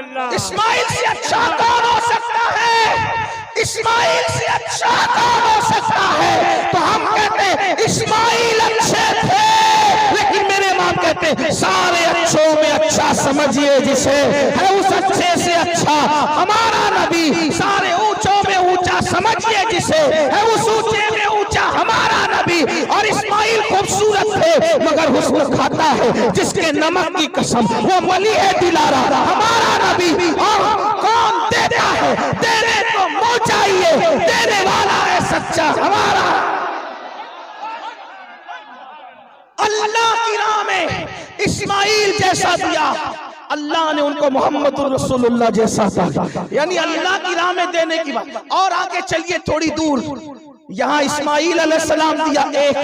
इस्माइल से अच्छा कौन हो सकता है? इस्माइल से अच्छा कौन हो सकता है? तो हम कहते हैं इस्माइल अच्छे थे, लेकिन मेरे इमाम कहते हैं सारे अच्छों में अच्छा समझिए जिसे, है उस अच्छे से अच्छा हमारा नबी। सारे ऊंचों में ऊंचा समझिए जिसे, है उस ऊंचे में ऊंचा हमारा नबी। और इस्माइल खूबसूरत थे मगर हुस्न खाता है जिसके नमक की कसम, वो वली है दिलारा हमारा नबी। और कौन देता है? देने को मुंह चाहिए, देने वाला है सच्चा हमारा। अल्लाह की राह में इस्माइल जैसा दिया, अल्लाह ने उनको मोहम्मदुर रसूलुल्लाह जैसा था। यानी अल्लाह की राह में देने की बात। और आगे चलिए थोड़ी दूर, यहाँ इस्माइल अलैहिस्सलाम दिया एक,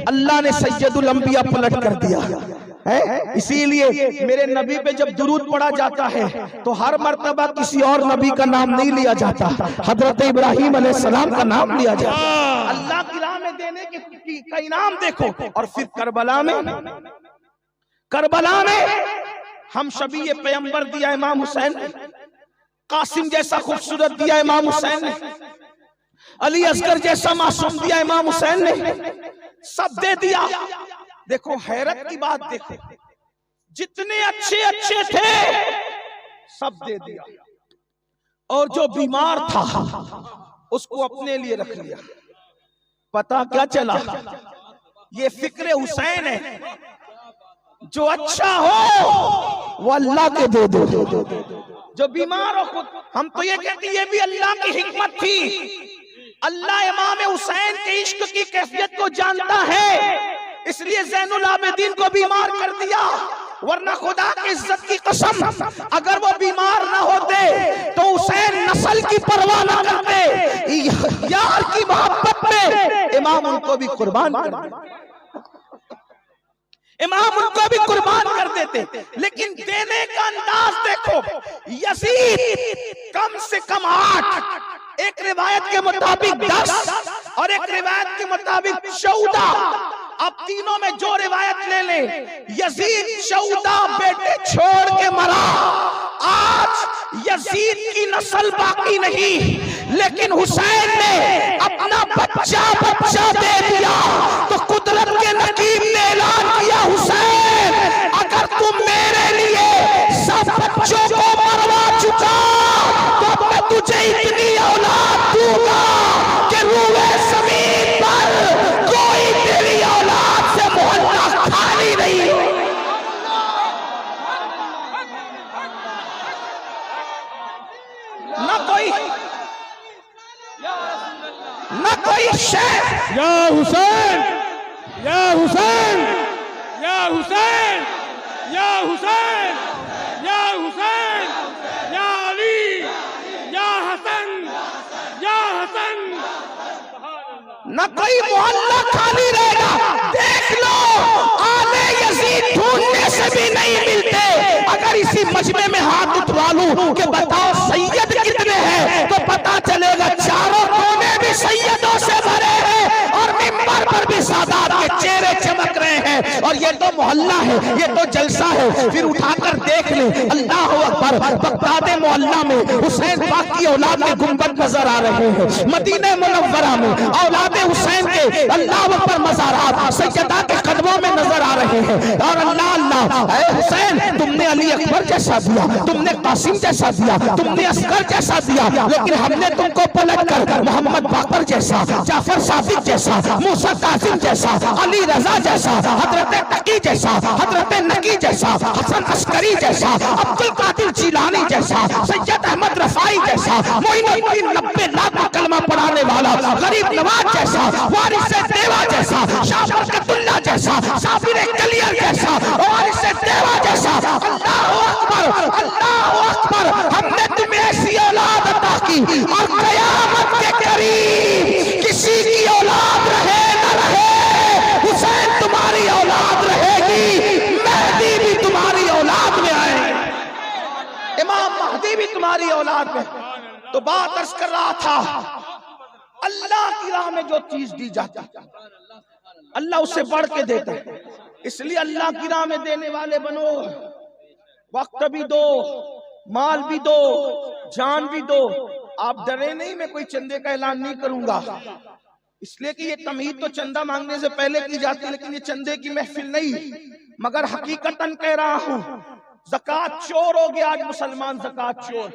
अल्लाह ने सैयदुल अंबिया पलट कर दिया है। इसीलिए मेरे नबी पे जब दुरूद पढ़ा जाता है तो हर मर्तबा किसी और नबी का नाम नहीं लिया जाता, हजरत इब्राहीम अलैहिस्सलाम का नाम लिया जाता। अल्लाह की राह में देने का इनाम देखो। और फिर करबला में हम शबीए पैगंबर दिया इमाम हुसैन ने, कासिम जैसा खूबसूरत दिया इमाम हुसैन ने, अली असगर जैसा मासूम दिया इमाम हुसैन ने, सब दे दिया। देखो हैरत की बात देखो, जितने अच्छे अच्छे थे सब दे दिया, और जो बीमार था उसको अपने लिए रख लिया। पता क्या चला? ये फिक्रे हुसैन है, जो अच्छा हो वो अल्लाह के दे दो, जो बीमार हो खुद। हम तो ये कहते ये भी अल्लाह की हिकमत थी। अल्लाह इमाम हुसैन के इश्क की कैफियत को जानता है, इसलिए ज़ैनुल आबिदीन को बीमार कर दिया। वरना खुदा की इज्जत की कसम, अगर वो बीमार ना होते तो हुसैन नस्ल की परवाह ना करते, यार की मोहब्बत में इमाम उनको भी कुर्बान कर देते, इमाम उनको भी कुर्बान कर देते। लेकिन देने का अंदाज देखो, यजीद कम से कम 8, एक रिवायत के मुताबिक 10 और एक रिवायत के मुताबिक 14। अब तीनों में जो रिवायत ले ले, यजीद 14 बेटे छोड़ के मरा। आज यजीद की नस्ल बाकी नहीं, लेकिन हुसैन ने अपना बच्चा दे दिया। तो कुदरत के नकीब ने ऐलान किया, हुसैन अगर तुम मेरे लिए सब बच्चों को मरवा चुका तो मैं तुझे इतनी औलाद दूंगा कि रूए ज़मीन पर कोई तेरी औलाद से मोहल्ला खाली नहीं हो। न कोई शेख, या हुसैन, या हुसैन, या हुसैन, या हुसैन, या हुसैन, या अली, या हसन, या हसन। न कोई मोहल्ला खाली रहेगा। देख लो, आले यजीद ढूंढने से भी नहीं मिलते। अगर इसी मजमे में हाथ उठवा लूं कि बताओ सैयद कितने हैं, तो पता चलेगा चारों कोने भी सैयदों से भरे हैं और मिंबर पर भी सादात के चेहरे चमक रहे हैं। और ये तो मोहल्ला है, ये तो जलसा है। फिर उठाकर देख ले, अल्लाह अकबर, बगदाद मोहल्ला में हुसैन पाक की औलाद के गुंबद नजर आ रहे हैं। मदीने मुनव्वरा में औलाद हुसैन के अल्लाह अकबर मज़ारात सैयदा के कदमों में नजर आ रहे हैं। और अल्लाह अल्लाह, ऐ हुसैन तुमने अली अकबर जैसा दिया, तुमने कासिम जैसा दिया, तुमने असगर जैसा दिया, लेकिन हमने तुमको पलट कर मोहम्मद बाकर जैसा, जाफर सादिक जैसा, मूसा कासिम जैसा, अली रजा जैसा, हजरत तकी जैसा, हजरत नकी जैसा, हसन अस्करी जैसा, अब्दुल कादिर जिलानी जैसा, सैयद अहमद रफाई जैसा, मोइनुद्दीन 90 लाख कलमा पढ़ाने वाला गरीब नवाज जैसा, वारिस देवा जैसा, शाह बरकतुल्लाह जैसा, साबिर कलियर जैसा, वारिस देवा जैसा। अल्लाहू अकबर, अल्लाहू अकबर। हमने तुम्हें ऐसी औलाद अता की और क़यामत के करीब किसी की औलाद रहे न रहे, हुसैन तुम्हारी औलाद रहेगी, महदी भी तुम्हारी औलाद में आएंगे, इमाम महदी भी तुम्हारी औलाद में। तो बात अर्ज कर रहा था, अल्लाह की राह में जो चीज दी जाती अल्लाह उससे बढ़ के देता है। इसलिए अल्लाह की राह में देने वाले बनो, वक्त भी दो, माल भी दो, जान भी दो। आप डरे नहीं, मैं कोई चंदे का ऐलान नहीं करूंगा, इसलिए कि ये तमहीद तो चंदा मांगने से पहले की जाती है, लेकिन ये चंदे की महफिल नहीं। मगर हकीकतन कह रहा हूं, ज़कात चोर हो गया आज मुसलमान, ज़कात चोर,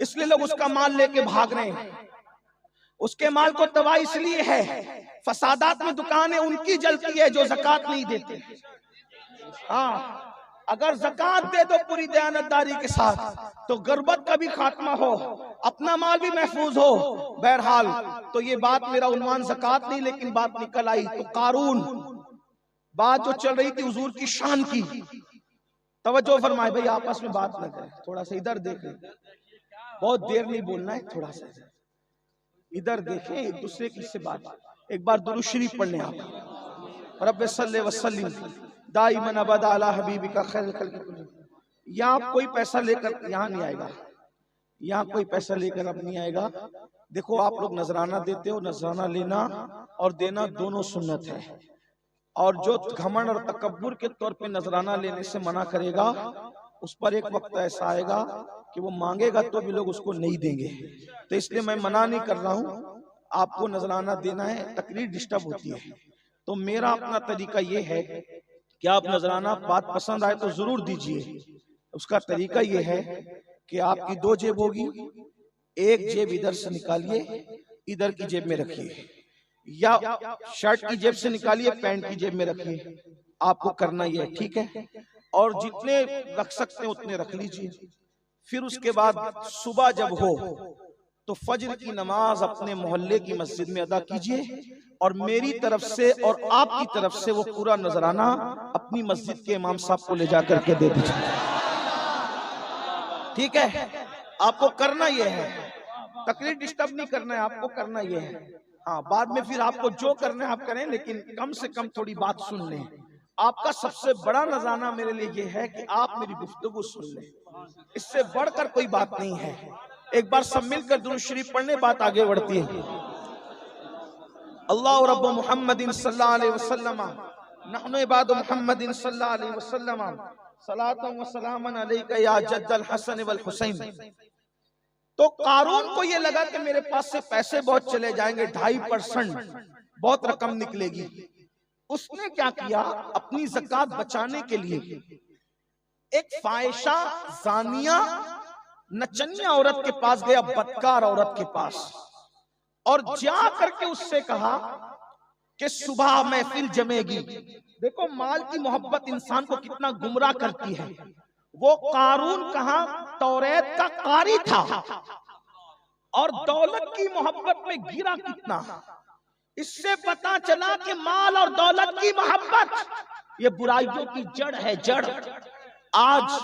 इसलिए लोग उसका माल लेके भाग रहे हैं। उसके माल को तबाह इसलिए है, फसादात में दुकानें उनकी जलती है जो ज़कात नहीं देते। हाँ, अगर ज़कात दे दो पूरी दयानतदारी के साथ तो गुर्बत का भी खात्मा हो, अपना माल भी महफूज हो। बहरहाल तो ये बात, मेरा उन्वान ज़कात नहीं, लेकिन बात निकल आई तो कारून, बात जो चल रही थी हुजूर की शान की। तवज्जो फरमाए भाई, आपस में बात न करें, थोड़ा सा इधर देखें, बहुत देर नहीं बोलना है, थोड़ा सा इधर देखें, एक दूसरे की से बात। एक बार दुरूद शरीफ पढ़ने आप, रब्बे सल्ले वसल्लिम दाइमन अबदा अला हबीबिका खैरुल खल्क़। यहाँ आप कोई पैसा लेकर यहाँ नहीं आएगा, यहाँ कोई पैसा लेकर अब नहीं आएगा। देखो आप लोग नजराना देते हो, नजराना लेना और देना दोनों सुन्नत है। और जो घमंड और तकब्बुर के तौर पे नजराना लेने से मना करेगा, उस पर एक वक्त ऐसा आएगा कि वो मांगेगा तो भी लोग उसको नहीं देंगे। तो इसलिए मैं मना नहीं कर रहा हूँ, आपको नजराना देना है, तकरीर डिस्टर्ब होती है। तो मेरा अपना तरीका ये है कि आप नजराना, बात पसंद आए तो जरूर दीजिए। उसका तरीका ये है कि आपकी दो जेब होगी, एक जेब इधर से निकालिए, इधर की जेब में रखिए, या शर्ट की जेब से निकालिए, पैंट की जेब में रखिए। आपको करना ये है, ठीक है? और जितने रख सकते हैं उतने रख लीजिए। फिर उसके बाद सुबह जब हो तो फज्र की नमाज अपने मोहल्ले की मस्जिद में अदा कीजिए, और मेरी तरफ से और आपकी तरफ से वो पूरा नजराना अपनी मस्जिद के इमाम साहब को ले जाकर के दे दीजिए, ठीक है? आपको करना ये है, तकरीर डिस्टर्ब नहीं करना है, आपको करना ये है। हाँ, बाद में फिर आपको जो करना है आप करें, लेकिन कम से कम थोड़ी बात सुन लें। आपका सबसे बड़ा नजराना मेरे लिए ये है कि आप मेरी गुफ्तगू सुन लें, इससे बढ़कर कोई बात नहीं है। एक बार सब मिलकर दुरूद शरीफ पढ़ने, बात आगे बढ़ती है। अल्लाह रब्बु मुहम्मदिन सल्लल्लाहु अलैहि वसल्लम नहनु इबादु मुहम्मदिन सल्लल्लाहु अलैहि वसल्लम सलातन व सलामन अलैका या जद्दल हसन वल हुसैन। तो कारून को ये लगा कि मेरे पास से पैसे बहुत चले जाएंगे, 2.5% बहुत रकम निकलेगी। उसने क्या किया, अपनी ज़कात बचाने के लिए एक फाहिशा, जानिया, नचनिया औरत के पास गया, बदकार औरत के पास, और जा करके उससे कहा कि सुबह महफिल जमेगी। देखो माल की मोहब्बत इंसान को कितना गुमराह करती है। वो कारून कहां तौरेत का कारी था, और दौलत की मोहब्बत में गिरा कितना। इससे पता चला कि माल और दौलत की मोहब्बत ये बुराइयों की जड़ है, जड़। आज